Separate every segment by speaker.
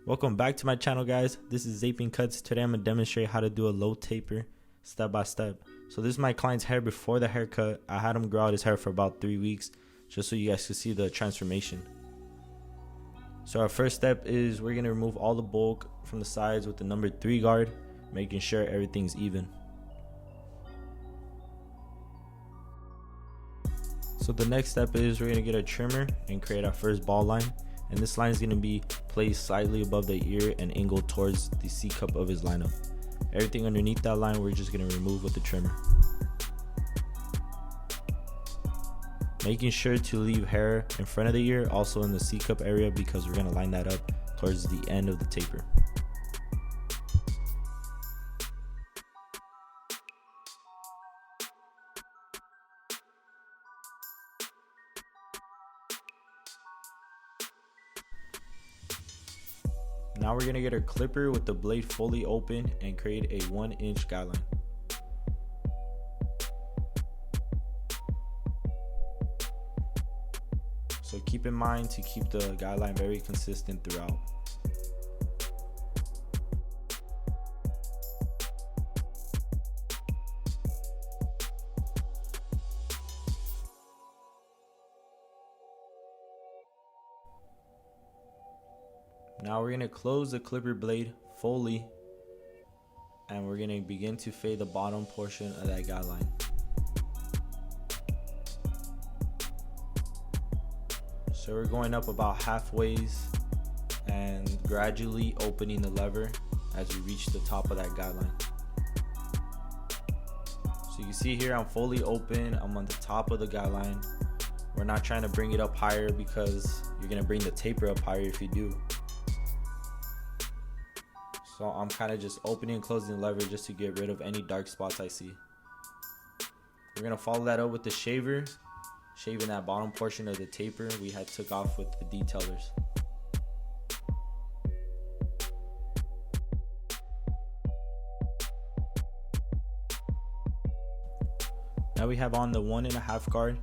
Speaker 1: Welcome back to my channel, guys. This is Zaping Cuts. Today I'm going to demonstrate how to do a low taper step by step. So this is my client's hair before the haircut. I had him grow out his hair for about 3 weeks just so you guys can see the transformation. So our first step is we're going to remove all the bulk from the sides with the number 3 guard, making sure everything's even. So the next step is we're going to get a trimmer and create our first ball line. And this line is going to be placed slightly above the ear and angled towards the C cup of his lineup. Everything underneath that line we're just going to remove with the trimmer. Making sure to leave hair in front of the ear, also in the C cup area, because we're going to line that up towards the end of the taper. Now we're going to get our clipper with the blade fully open and create a 1-inch guideline. So keep in mind to keep the guideline very consistent throughout. Now we're going to close the clipper blade fully and we're going to begin to fade the bottom portion of that guideline. So we're going up about halfway and gradually opening the lever as we reach the top of that guideline. So you can see here I'm fully open, I'm on the top of the guideline. We're not trying to bring it up higher because you're going to bring the taper up higher if you do. So I'm kind of just opening and closing the lever just to get rid of any dark spots I see. We're going to follow that up with the shaver, shaving that bottom portion of the taper we had took off with the detailers. Now we have on the 1.5 guard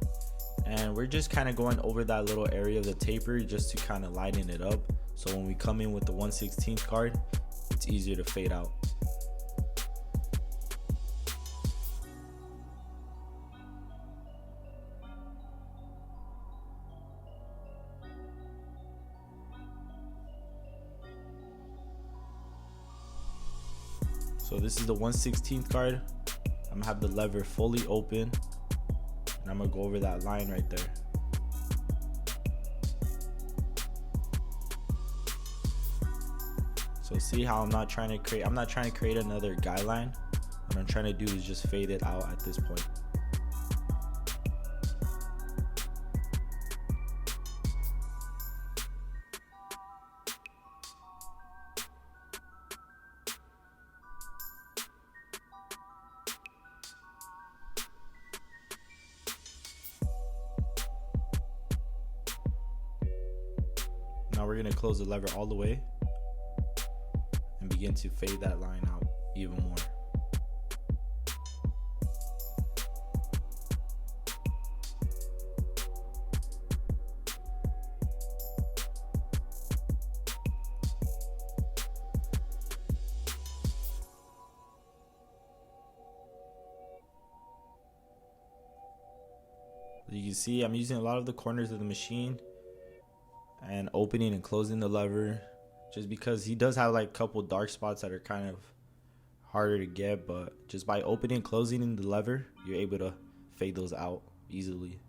Speaker 1: and we're just kind of going over that little area of the taper just to kind of lighten it up. So when we come in with the 1/16 guard, it's easier to fade out. So this is the 1/16 guard. I'm gonna have the lever fully open and I'm gonna go over that line right there. So see how I'm not trying to create another guideline. What I'm trying to do is just fade it out at this point. Now we're going to close the lever all the way and begin to fade that line out even more. You can see I'm using a lot of the corners of the machine and opening and closing the lever, just because he does have like a couple dark spots that are kind of harder to get, but just by opening and closing the lever you're able to fade those out easily.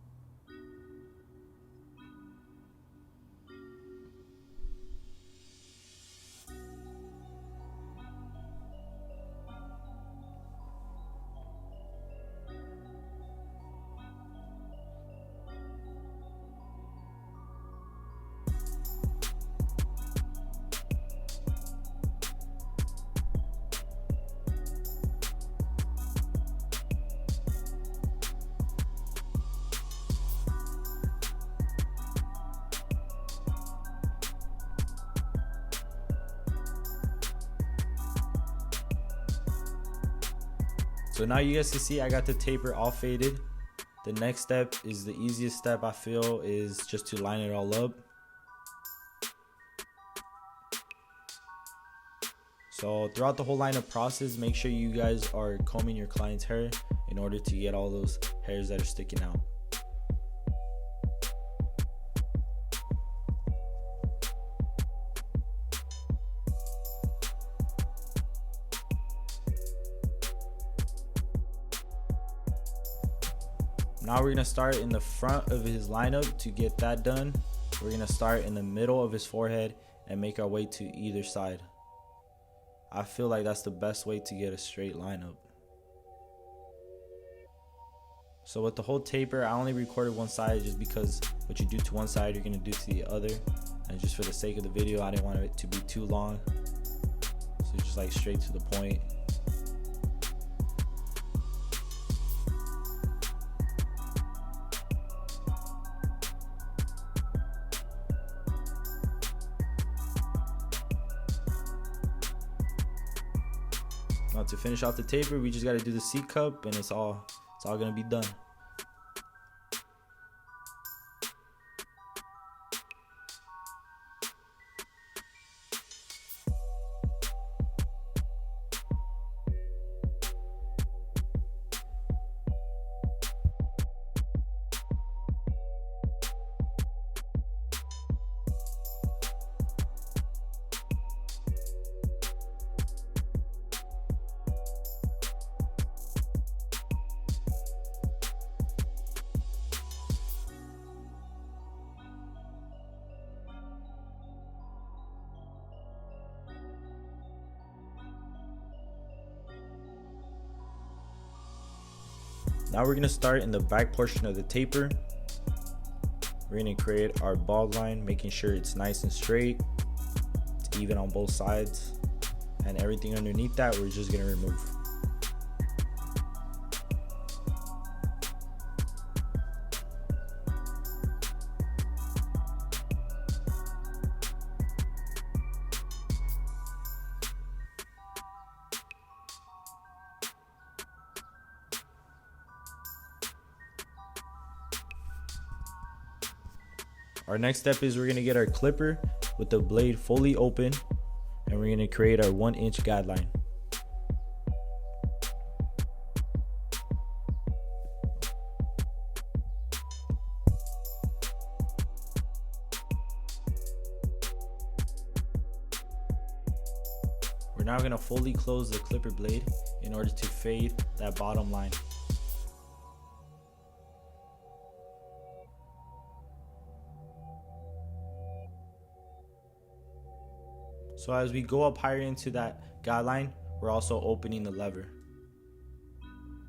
Speaker 1: So now you guys can see I got the taper all faded. The next step is the easiest step, I feel, is just to line it all up. So throughout the whole lineup process, make sure you guys are combing your client's hair in order to get all those hairs that are sticking out. Now we're gonna start in the front of his lineup. To get that done, we're gonna start in the middle of his forehead and make our way to either side. I feel like that's the best way to get a straight lineup. So with the whole taper, I only recorded one side just because what you do to one side, you're gonna do to the other. And just for the sake of the video, I didn't want it to be too long. So just like straight to the point. Now to finish off the taper, we just gotta do the C cup and it's all gonna be done. Now we're gonna start in the back portion of the taper. We're gonna create our bald line, making sure it's nice and straight, it's even on both sides, and everything underneath that we're just gonna remove. Our next step is we're gonna get our clipper with the blade fully open, and we're gonna create our 1-inch guideline. We're now gonna fully close the clipper blade in order to fade that bottom line. So as we go up higher into that guideline, we're also opening the lever.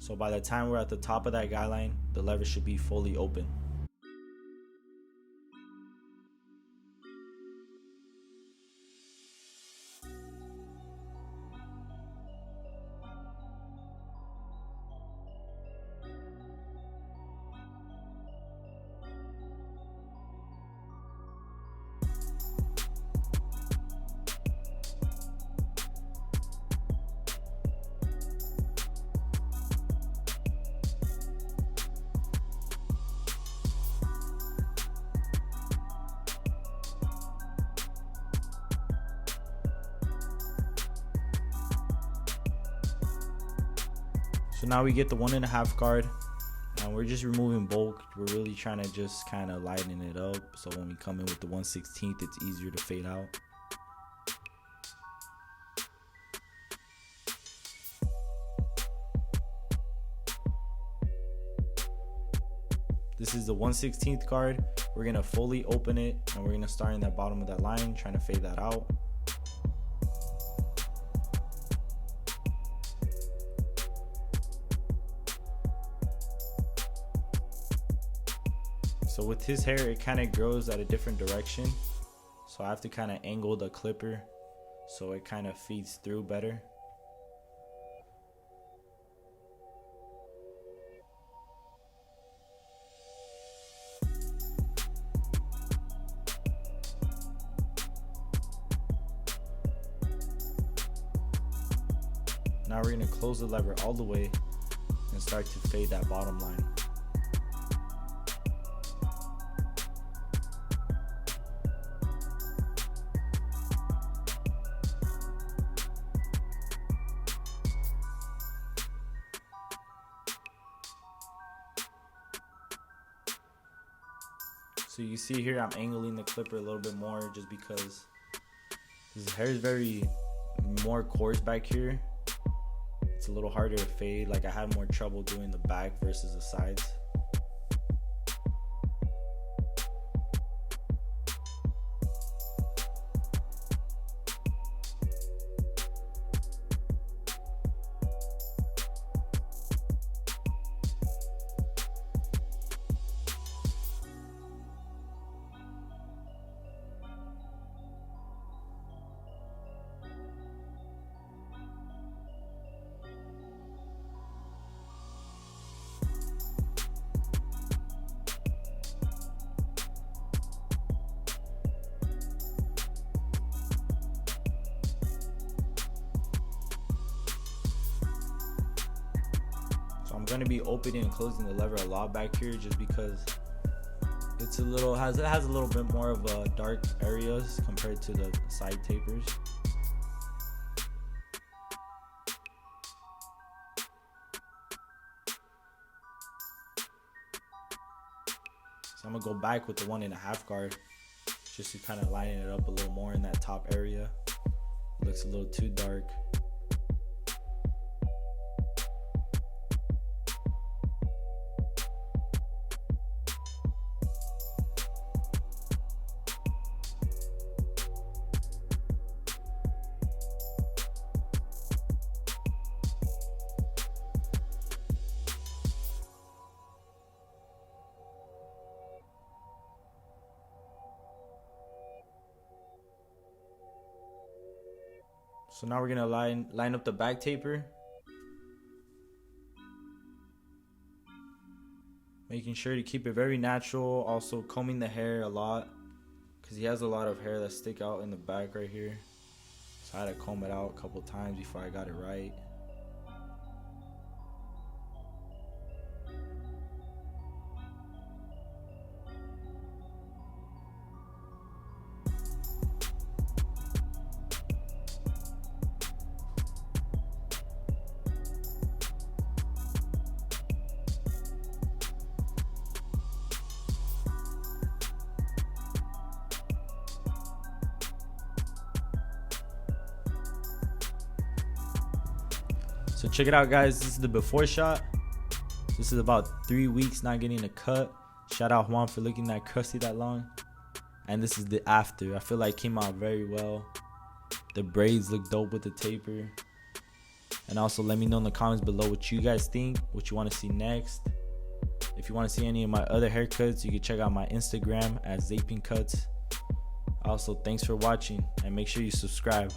Speaker 1: So by the time we're at the top of that guideline, the lever should be fully open. So now we get the 1.5 guard, and we're just removing bulk. We're really trying to just kind of lighten it up, so when we come in with the 1/16, it's easier to fade out. This is the 1/16 guard. We're gonna fully open it, and we're gonna start in that bottom of that line, trying to fade that out. So with his hair, it kind of grows at a different direction. So I have to kind of angle the clipper so it kind of feeds through better. Now we're going to close the lever all the way and start to fade that bottom line. So you see here I'm angling the clipper a little bit more just because his hair is very more coarse back here. It's a little harder to fade. Like I had more trouble doing the back versus the sides. I'm going to be opening and closing the lever a lot back here just because it's a little it has a little bit more of a dark areas compared to the side tapers. So I'm gonna go back with the 1.5 guard just to kind of lighten it up a little more in that top area. It looks a little too dark. So now we're gonna line up the back taper, making sure to keep it very natural. Also combing the hair a lot because he has a lot of hair that stick out in the back right here. So I had to comb it out a couple times before I got it right. So check it out, guys. This is the before shot. This is about 3 weeks not getting a cut. Shout out Juan for looking that crusty that long. And this is the after. I feel like it came out very well. The braids look dope with the taper. And also let me know in the comments below what you guys think, what you want to see next. If you want to see any of my other haircuts, you can check out my Instagram at ZapingCuts. Also, thanks for watching and make sure you subscribe.